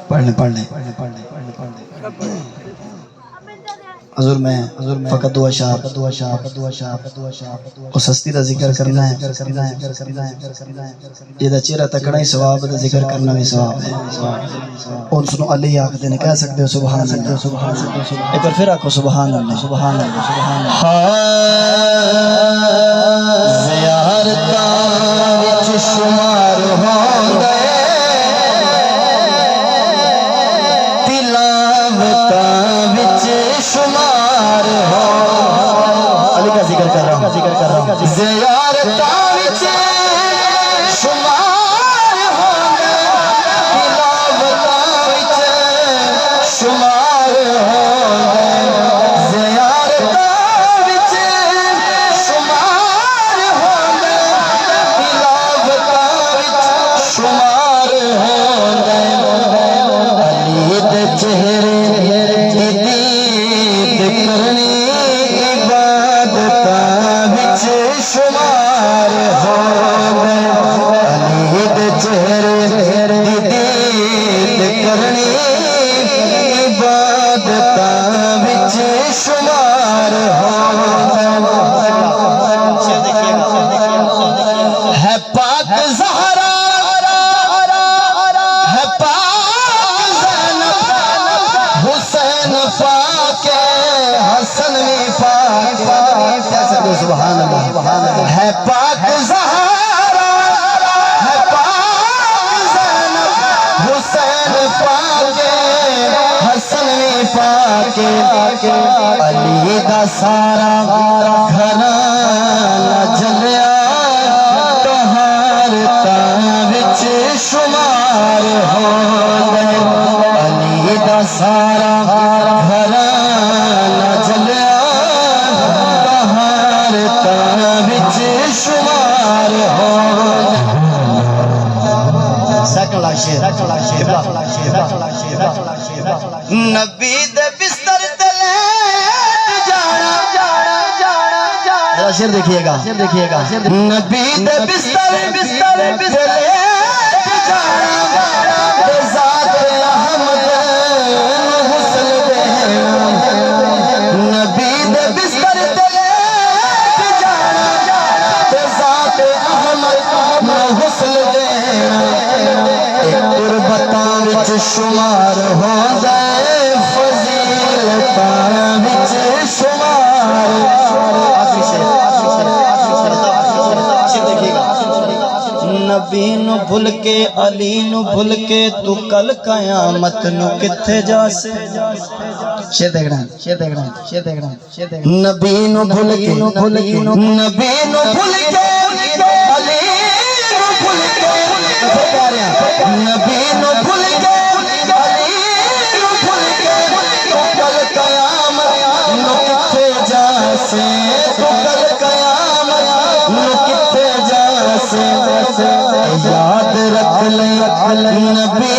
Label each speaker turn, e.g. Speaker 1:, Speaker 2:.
Speaker 1: پڑھنے حضور میں فقط دو اشعار اس ہستی دا ذکر کرنا ہے. یہ دا چہرہ تکڑا ہی ثواب دا ذکر کرنا بھی ثواب ہے. اور سنو علی آخدے نے کہہ سکتے ہو سبحان اللہ. ایک بار پھر آکھو سبحان اللہ. سبحان اللہ. زیارتاں وچ شمار ہوندے شمار ہو. علی کا ذکر کر رہا ہوں. زیارتاں وچ شمار ہو تلاوتاں وچ شمار ہو. زیارتاں وچ شمار ہو تلاوتاں وچ شمار ہو. علی دے چہرے شمار ہو علی دے چہرے دی دید کرنی عبادتاں وچ شمار ہو. ہے پاک زہرا ہے پاک زینب حسین پاک حسن بھی پاک. سبحان اللہ. ہے پاک زہرا ہے پاک زینب حسین پاک حسن بھی پاک. علی دا سارا گھرانہ جلیا طہارتاں وچ شمار ہو. علی دا سارا گھرانہ جلیا شمار ہو. نبی دے بستر تے لیٹ جانا. شیر دیکھیے گا. نبی دے بستر تے لیٹ جانا ذات احمد غسل دینا. نبی دے بستر تے لیٹ جانا ذات احمد غسل دینا. قربتاں وچ شمار ہوندا ہے فضیلتاں وچ شمار. نبی نو بھل کے علی نو بھل کے تو کل قیامت نو کتھے جا سے. شیر دیکھنا نبی نو بھل کے نبی نو بھل کے علی نو بھل کے نبی نو بھل کے علی نو بھل کے تو کل قیامت نو کتھے جا سے. تو کل قیامت نو کتھے جا سے. یاد رکھ لے نبی